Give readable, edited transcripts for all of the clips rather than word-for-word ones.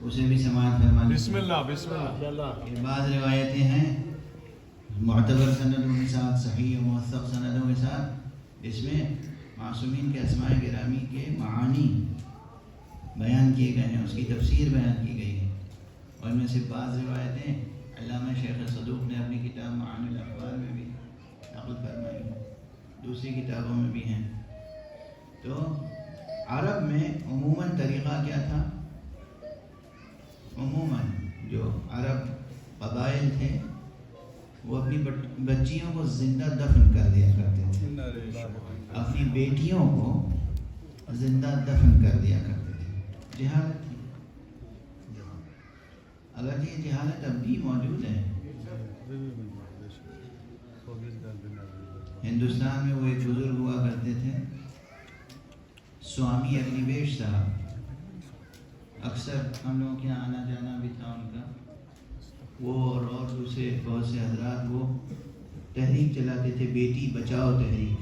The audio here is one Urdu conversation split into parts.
اسے بھی سماعت فرما لیجیے۔ بسم اللہ بسم اللہ۔ یہ بعض روایتیں ہیں معتبر سندوں کے ساتھ، صحیح و موثق سندوں کے ساتھ، اس میں معصومین کے اسماء گرامی کے معانی بیان کیے گئے ہیں، اس کی تفسیر بیان کی گئی ہے، اور ان میں سے بعض روایتیں علامہ شیخ صدوق نے اپنی کتاب معانی الاخبار میں بھی نقل فرمائی ہیں، دوسری کتابوں میں بھی ہیں۔ تو عرب میں عموماً طریقہ کیا تھا؟ عموماً جو عرب قبائل تھے وہ اپنی بچیوں کو زندہ دفن کر دیا کرتے تھے، اپنی بیٹیوں کو زندہ دفن کر دیا کرتے تھے۔ جہالت تھی، اگر یہ جہالت اب بھی موجود ہے۔ ہندوستان میں وہ ایک بزرگ ہوا کرتے تھے سوامی اگنیویش صاحب، اکثر ہم لوگوں کے یہاں آنا جانا بھی تھا ان کا۔ وہ اور دوسرے بہت سے حضرات وہ تحریک چلاتے تھے، بیٹی بچاؤ تحریک،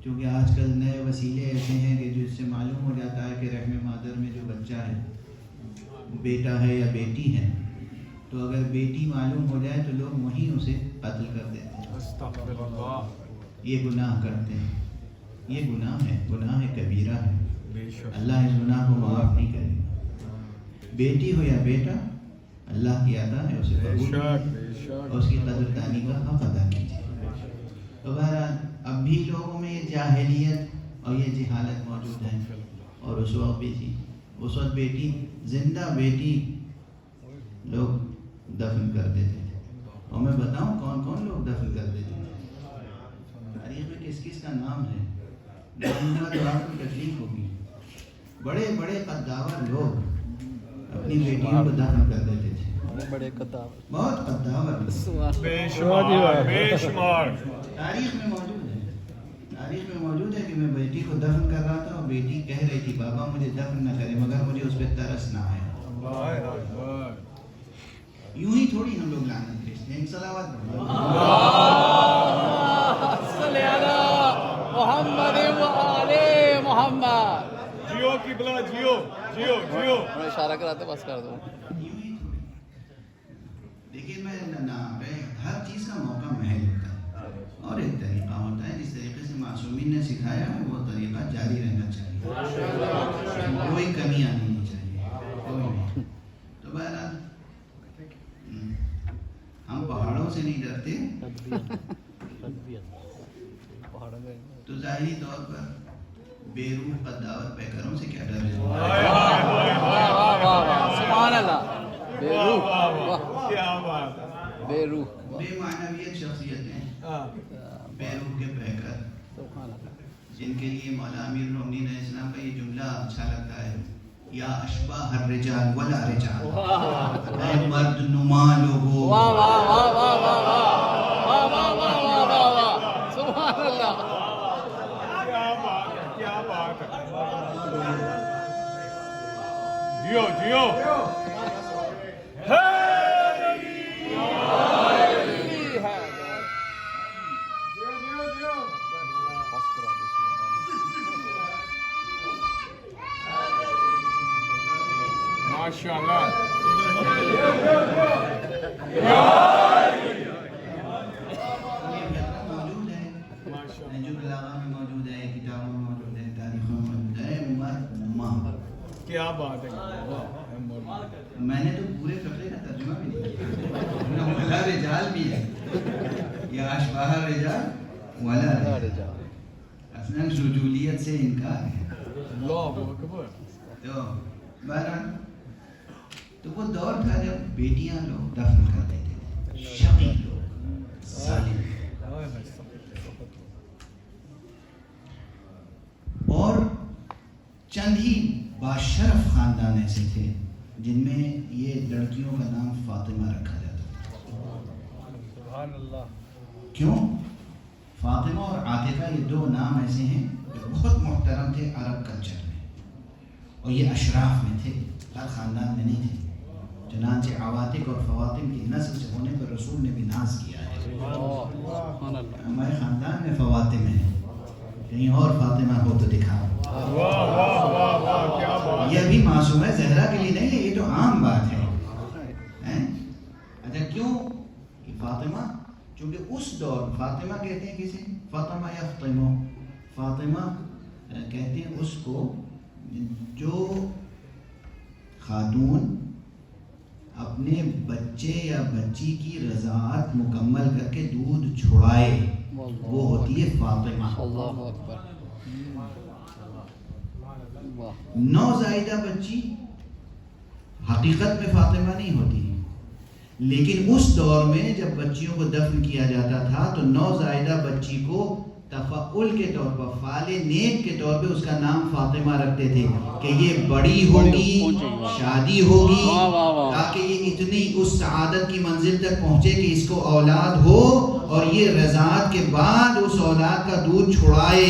کیونکہ آج کل نئے وسیلے ایسے ہیں کہ جس سے معلوم ہو جاتا ہے کہ رحم مادر میں جو بچہ ہے وہ بیٹا ہے یا بیٹی ہے، تو اگر بیٹی معلوم ہو جائے تو لوگ وہیں اسے قتل کر دیتے ہیں۔ استغفر اللہ۔ یہ گناہ کرتے ہیں، یہ گناہ کبیرہ ہے، بے شک اللہ اس گناہ کو معاف نہیں کرے گا۔ بیٹی ہو یا بیٹا، اللہ کی عطا ہے، اسے قبول کیجیے اور اس کی قدردانی کا حق ادا کیجیے۔ تو بہرحال اب بھی لوگوں میں یہ جاہلیت اور یہ جہالت موجود ہے، اور اس وقت بھی تھی۔ اس وقت بیٹی، زندہ بیٹی لوگ دفن کر دیتے تھے، اور میں بتاؤں کون کون لوگ دفن کر دیتے تھے۔ تاریخ میں کس کس کا نام ہے، نام کا تو آپ کو تکلیف ہوگی۔ بڑے بڑے قداور لوگ اپنی بیٹیوں کو دفن کر دیتے تھے، بڑے قداور، بہت قداور لوگ۔ بے شمار بے شمار۔ تاریخ میں موجود ہے کہ میں بیٹی کو دفن کر رہا تھا اور بیٹی کہہ رہی تھی بابا مجھے دفن نہ کرے، مگر مجھے اس پہ ترس نہ آیا۔ یوں ہی تھوڑی ہم لوگ لعنت بھیجتے ہیں، صلوات پڑھو۔ صلی علی محمد و آل محمد۔ جیو کی بلا، جیو جیو جیو۔ میں اشارہ کراتے بس کر دو۔ دیکھیے میں ہر چیز کا موقع محل ہوتا ہے، اور ایک طریقہ ہوتا ہے جس طریقے سے معصومین نے سکھایا ہے وہ طریقہ جاری رہنا چاہیے، کوئی کمی آنی نہیں چاہیے، کوئی نہیں۔ تو بہرحال ہم پہاڑوں سے نہیں ڈرتے، تو ظاہری طور پر بے روح قداور پیکروں سے کیا ڈر ہے؟ سبحان اللہ۔ بے روح، کیا بات، بے روح، بے معنویت شخصیتیں، بے روح کے پیکر، جن کے لیے مولا امیر المومنین علیہ السلام کا یہ جملہ اچھا لگتا ہے، یا اشباح الرجال ولا رجال، اے مرد نما لوگو۔ واہ واہ واہ واہ واہ واہ واہ واہ واہ واہ واہ، سبحان اللہ۔ کیا بات ہے، کیا بات ہے۔ جیو جیو۔ ماشاء اللہ۔ موجود ہے، نجوم البلاغہ میں موجود ہے، کتابوں میں موجود ہے، تاریخوں میں موجود ہے، مرد نما۔ کیا بات ہے۔ میں نے تو پورے فقرے کا ترجمہ بھی نہیں کیا، ولا رجال بھی ہے، یا اشباح الرجال ولا رجال، اصلاً رجولیت سے انکار ہے۔ اللہ اکبر۔ تو بہرحال تو وہ دور تھا جب بیٹیاں لوگ دفن کر دیتے تھے، شقی لوگ، ظالم۔ اور چند ہی باشرف خاندان ایسے تھے جن میں یہ لڑکیوں کا نام فاطمہ رکھا جاتا تھا۔ سبحان اللہ۔ کیوں؟ فاطمہ اور عاطفہ یہ دو نام ایسے ہیں جو بہت محترم تھے عرب کلچر میں، اور یہ اشراف میں تھے، ہر خاندان میں نہیں تھے۔ چنانچہ عواتق اور فواطم کی نسل سے ہونے پر رسول نے بھی ناز کیا ہے، ہمارے خاندان میں فواطم ہیں، کہیں اور فاطمہ ہو تو دکھاؤ۔ واہ واہ واہ واہ، کیا بات۔ یہ ابھی معصومہ زہرا کے لیے نہیں ہے، یہ تو عام فاطمہ چونکہ اس دور فاطمہ کہتے ہیں کسے؟ فاطمہ یفطمو، فاطمہ کہتے ہیں اس کو جو خاتون اپنے بچے یا بچی کی رضاعت مکمل کر کے دودھ چھڑائے وہ ہوتی ہے فاطمہ. اللہ اکبر. نوزائیدہ بچی حقیقت میں فاطمہ نہیں ہوتی، لیکن اس دور میں جب بچیوں کو دفن کیا جاتا تھا تو نوزائیدہ بچی کو تفعل کے طور پر، فعال نیک کے طور پہ اس کا نام فاطمہ رکھتے تھے کہ یہ بڑی ہوگی، شادی ہوگی، تاکہ یہ اتنی اس سعادت کی منزل تک پہنچے کہ اس کو اولاد ہو اور یہ رضاعت کے بعد اس اولاد کا دودھ چھڑائے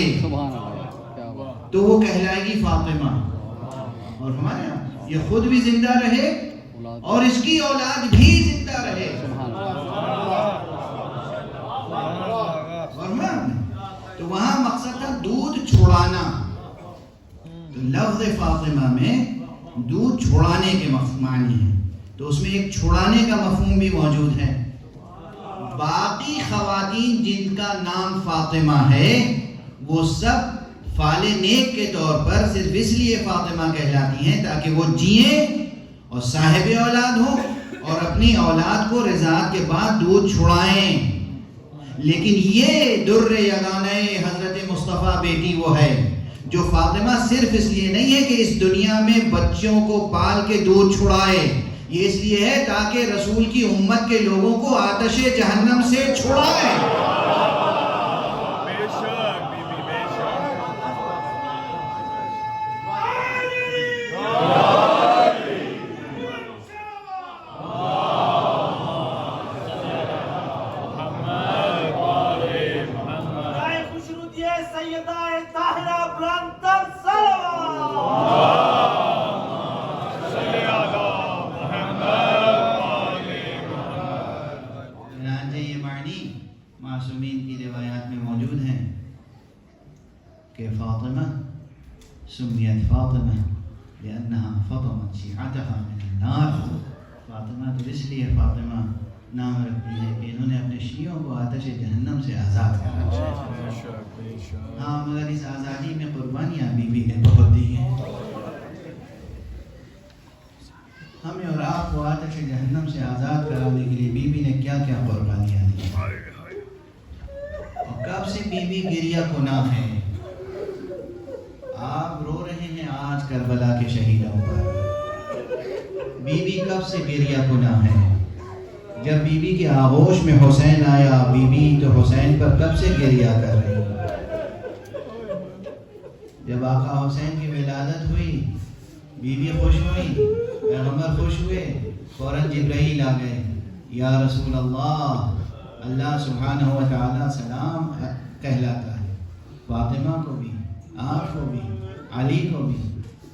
تو وہ کہلائے گی فاطمہ. اور ہمارے یہاں یہ خود بھی زندہ رہے اور اس کی اولاد بھی زندہ رہے. تو وہاں مقصد تھا دودھ چھڑانا. تو لفظ فاطمہ میں دودھ چھڑانے کے معنی ہے، تو اس میں ایک چھڑانے کا مفہوم بھی موجود ہے. باقی خواتین جن کا نام فاطمہ ہے وہ سب فعال نیک کے طور پر صرف اس لیے فاطمہ کہلاتی ہیں تاکہ وہ جئیں اور صاحب اولاد ہوں اور اپنی اولاد کو رضاعت کے بعد دودھ چھڑائیں. لیکن یہ در یگانہ حضرت مصطفیٰ بیٹی وہ ہے جو فاطمہ صرف اس لیے نہیں ہے کہ اس دنیا میں بچوں کو پال کے دودھ چھڑائے، یہ اس لیے ہے تاکہ رسول کی امت کے لوگوں کو آتش جہنم سے چھڑائے. معصومین کی روایات میں موجود ہیں کہ فاطمہ سمیت فاطمہ لأنها فطمت شیعتها من النار. فاطمہ تو اس لیے فاطمہ نام رکھتی ہے کہ انہوں نے اپنے شیعوں کو آتش جہنم سے آزاد کرا. ہاں مگر اس آزادی میں قربانیاں بی بی نے بہت دی ہیں. ہمیں اور آپ کو آتش جہنم سے آزاد کرانے کے لیے بی بی نے کیا کیا قربانیاں دی. کب سے بی بی گریہ کناں ہے. آپ رو رہے ہیں آج کربلا کے شہیدوں پر. بی بی کب سے گریہ کناں ہے. جب بی بی کے آغوش میں حسین آیا بی بی تو حسین پر کب سے گریہ کر رہی. جب آقا حسین کی ولادت ہوئی بی بی خوش ہوئی، پیغمبر خوش ہوئے، فوراً جبرائیل آ گئے. یا رسول اللہ، اللہ سبحانہ و تعالیٰ سلام کہلاتا ہے فاطمہ کو بھی، آپ کو بھی، علی کو بھی،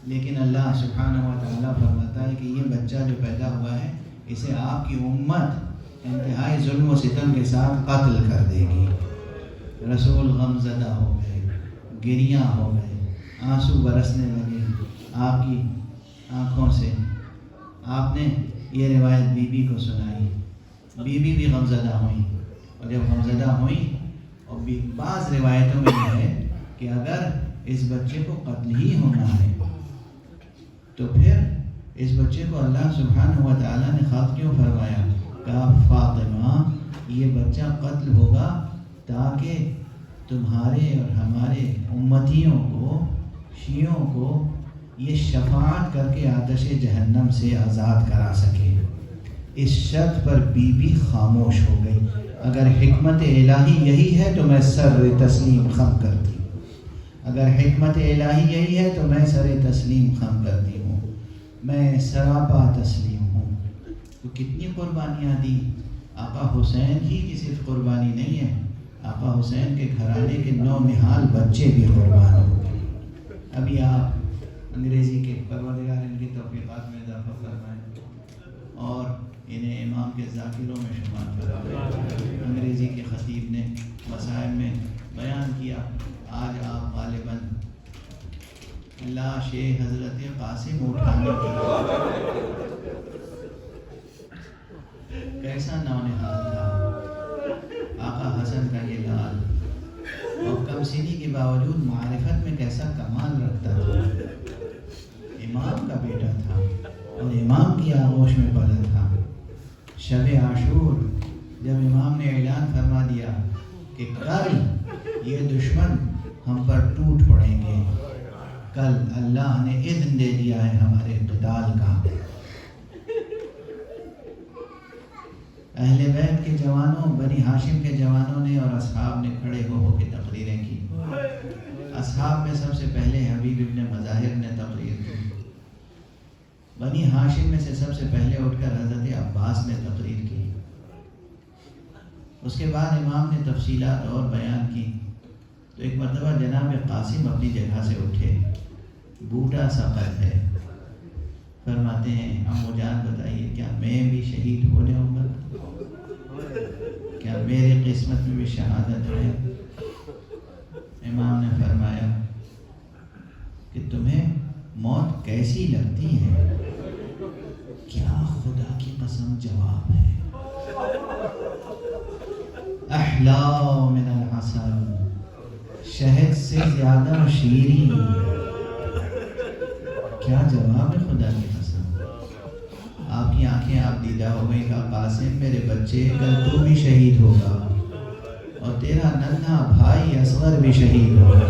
لیکن اللہ سبحانہ و تعالیٰ فرماتا ہے کہ یہ بچہ جو پیدا ہوا ہے اسے آپ کی امت انتہائی ظلم و ستم کے ساتھ قتل کر دے گی. رسول غمزدہ ہو گئے، گریاں ہو گئے، آنسو برسنے لگے آپ کی آنکھوں سے. آپ نے یہ روایت بی بی کو سنائی، بی بی بھی غمزدہ ہوئیں. اور جب غمزدہ ہوئیں اور بعض روایتوں میں یہ ہے کہ اگر اس بچے کو قتل ہی ہونا ہے تو پھر اس بچے کو اللہ سبحانہ و تعالیٰ نے خط کیوں فرمایا؟ کہا فاطمہ یہ بچہ قتل ہوگا تاکہ تمہارے اور ہمارے امتیوں کو، شیعوں کو یہ شفاعت کر کے آتش جہنم سے آزاد کرا سکے. اس شرط پر بی بی خاموش ہو گئی. اگر حکمت الہی یہی ہے تو میں سر تسلیم خم کرتی ہوں. اگر حکمت الہی یہی ہے تو میں سر تسلیم خم کرتی ہوں. میں سراپا تسلیم ہوں. تو کتنی قربانیاں دی. آقا حسین ہی کی صرف قربانی نہیں ہے، آقا حسین کے گھرانے کے 9 نہال بچے بھی قربان ہو گئے. ابھی آپ انگریزی کے پروردگار ان کی توفیقات میں اضافہ فرمائیں اور انہیں امام کے ذاکروں میں شمار فرمائیں. انگریزی کے خطیب نے مسائل میں بیان کیا. آج آپ غالباً لاش حضرت قاسم اٹھانے کی کیسا نونہال تھا. باوجود معرفت میں کیسا کمال رکھتا تھا. امام کا بیٹا تھا اور امام کی آغوش میں پلا تھا. شب عاشور جب امام نے اعلان فرما دیا کہ کل یہ دشمن ہم پر ٹوٹ پڑیں گے، کل اللہ نے اذن دے دیا ہے ہمارے قتال کا. اہل بیت کے جوانوں، بنی ہاشم کے جوانوں نے اور اصحاب نے کھڑے ہو کے تقریریں کی. اصحاب میں سب سے پہلے حبیب ابن مظاہر نے تقریر کی. بنی ہاشم میں سے سب سے پہلے اٹھ کر حضرت عباس نے تقریر کی. اس کے بعد امام نے تفصیلات اور بیان کی. تو ایک مرتبہ جناب قاسم اپنی جگہ سے اٹھے، بوڑھا سا قد ہے. فرماتے ہیں عمو جان بتائیے کیا میں بھی شہید ہو جاؤں گا؟ کیا میرے قسمت میں بھی شہادت ہے؟ امام نے فرمایا کہ تمہیں موت کیسی لگتی ہے؟ کیا خدا کی قسم جواب ہے، احلا من العسل، شہد سے زیادہ شیریں. کیا جواب ہے خدا کی قسم. آپ کی آنکھیں آپ دیدہ ہو گئی. کہا قاسم میرے بچے کل تو بھی شہید ہوگا اور تیرا ننھا بھائی اصغر بھی شہید ہوگا.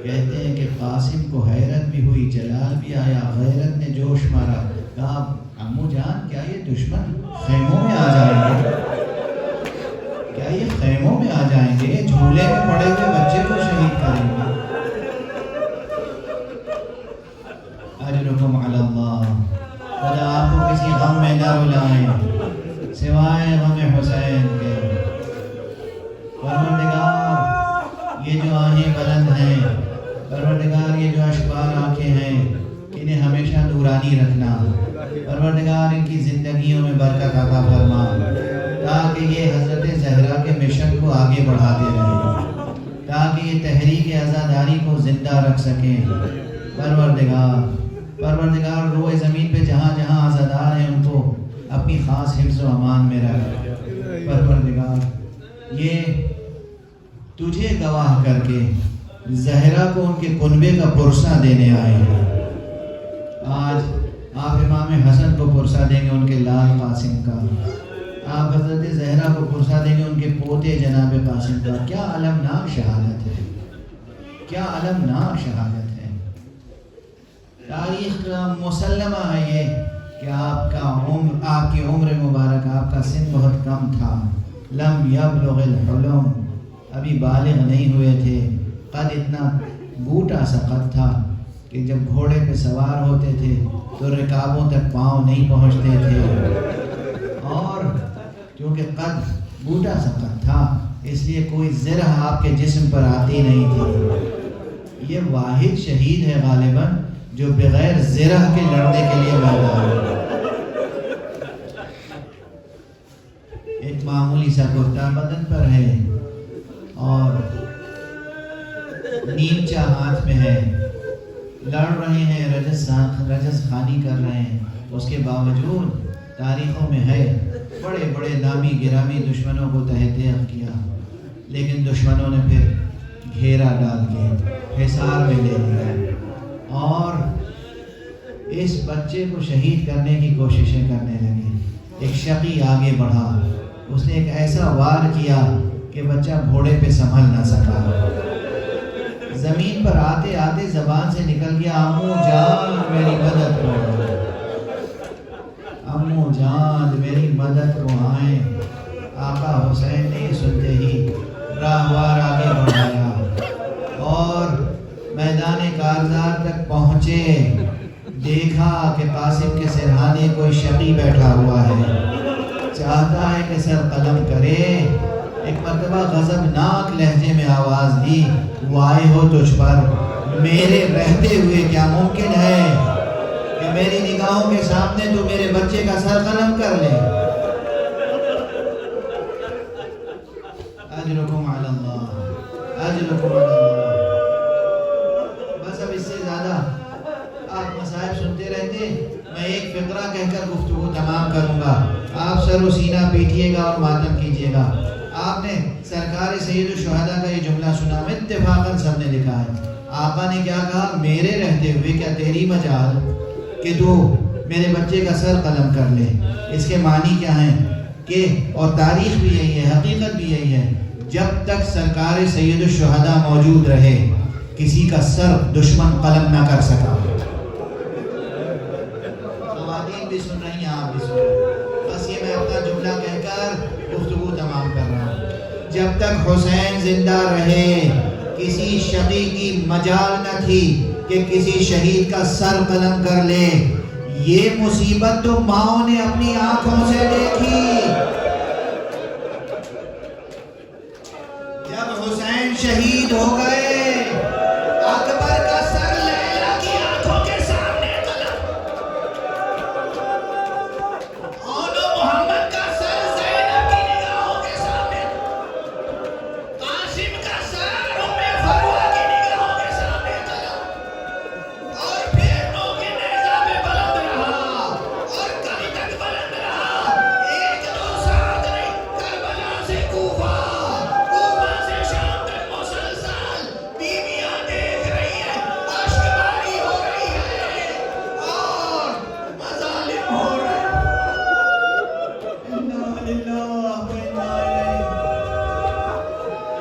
کہتے ہیں کہ قاسم کو حیرت بھی ہوئی، جلال بھی آیا، غیرت نے جوش مارا. کہا عمو جان کیا یہ دشمن خیموں میں آ جائیں گے؟ کیا یہ خیموں میں آ جائیں گے؟ جھولے میں پڑے ہوئے بچے کو شہید کریں گے؟ اجرکم علی اللہ. خدا آپ کو کسی غم میں نہ رلائیں سوائے غم حسین کے. پروردگار یہ جو آنکھیں بلند ہیں، پروردگار یہ جو اشبار آنکھیں ہیں، انہیں ہمیشہ نورانی رکھنا. پروردگار ان کی زندگیوں میں برکت عطا فرما تاکہ یہ حضرت زہرا کے مشن کو آگے بڑھاتے رہیں، تاکہ یہ تحریک آزاداری کو زندہ رکھ سکیں. پروردگار روئے زمین پہ جہاں جہاں آزادار ہیں ان کو اپنی خاص حفظ و امان میں رکھ. پروردگار یہ تجھے گواہ کر کے زہرا کو ان کے کنبے کا پرسہ دینے آئے ہیں. آج آپ امام حسن کو پرسہ دیں گے ان کے لال قاسم کا، آپ حضرت زہرا کو پرسہ دیں گے ان کے پوتے جناب قاسم کا. کیا علمناک شہادت ہے، کیا علمناک شہادت ہے. تاریخ کا مسلمہ ہے یہ کہ آپ کی عمر مبارک، آپ کا سن بہت کم تھا. لم یبلغ الحلم، ابھی بالغ نہیں ہوئے تھے. قد اتنا بوٹا سا قد تھا کہ جب گھوڑے پہ سوار ہوتے تھے تو رکابوں تک پاؤں نہیں پہنچتے تھے. اور کیونکہ قد بوٹا سا قد تھا اس لیے کوئی زرہ آپ کے جسم پر آتی نہیں تھی. یہ واحد شہید ہے غالباً جو بغیر زرہ کے لڑنے کے لیے میدان ہے. ایک معمولی سا کرتا بدن پر ہے اور نیمچہ ہاتھ میں ہے، لڑ رہے ہیں، رجس خانی کر رہے ہیں. اس کے باوجود تاریخوں میں ہے بڑے بڑے نامی گرامی دشمنوں کو تحت کیا، لیکن دشمنوں نے پھر گھیرا ڈال کے حصار میں لے لیا اور اس بچے کو شہید کرنے کی کوششیں کرنے لگے. ایک شقی آگے بڑھا، اس نے ایک ایسا وار کیا کہ بچہ گھوڑے پہ سنبھل نہ سکا. زمین پر آتے آتے زبان سے نکل گیا عمو جان میری مدد کرو، عمو جان میری مدد کو آئیں. آقا حسین نے یہ سنتے ہی راہوار آگے بڑھایا اور میدان کارزار تک پہنچے. دیکھا کہ قاسم کے سرہانے کوئی شقی بیٹھا ہوا ہے، چاہتا ہے کہ سر قلم کرے. ایک مرتبہ غضبناک لہجے میں آواز دی، وہ آئے ہو تجھ پر، میرے رہتے ہوئے کیا ممکن ہے کہ میری نگاہوں کے سامنے تو میرے بچے کا سر قلم کر لے. اجرکم علی اللہ، اجرکم علی اللہ. بس اب اس سے زیادہ آپ مصائب سنتے رہتے، میں ایک فقرہ کہہ کر گفتگو تمام کروں گا. آپ سر و سینہ پیٹیے گا اور ماتم کیجیے گا. آپ نے سرکار سید الشہداء کا یہ جملہ سنا، اتفاقاً سب نے لکھا ہے، آقا نے کیا کہا، میرے رہتے ہوئے کیا تیری مجال کہ تو میرے بچے کا سر قلم کر لے۔ اس کے معنی کیا ہیں کہ، اور تاریخ بھی یہی ہے، حقیقت بھی یہی ہے، جب تک سرکار سید الشہداء موجود رہے کسی کا سر دشمن قلم نہ کر سکا۔ خواتین بھی سن رہی ہیں، آپ بھی سن رہے ہیں، بس یہ میں اپنا جملہ کہہ کر گفتگو تمام کر رہا ہوں۔ جب تک حسین زندہ رہے کسی شقی کی مجال نہ تھی کہ کسی شہید کا سر قلم کر لے۔ یہ مصیبت تو ماؤں نے اپنی آنکھوں سے دیکھی۔ جب حسین شہید ہو گئے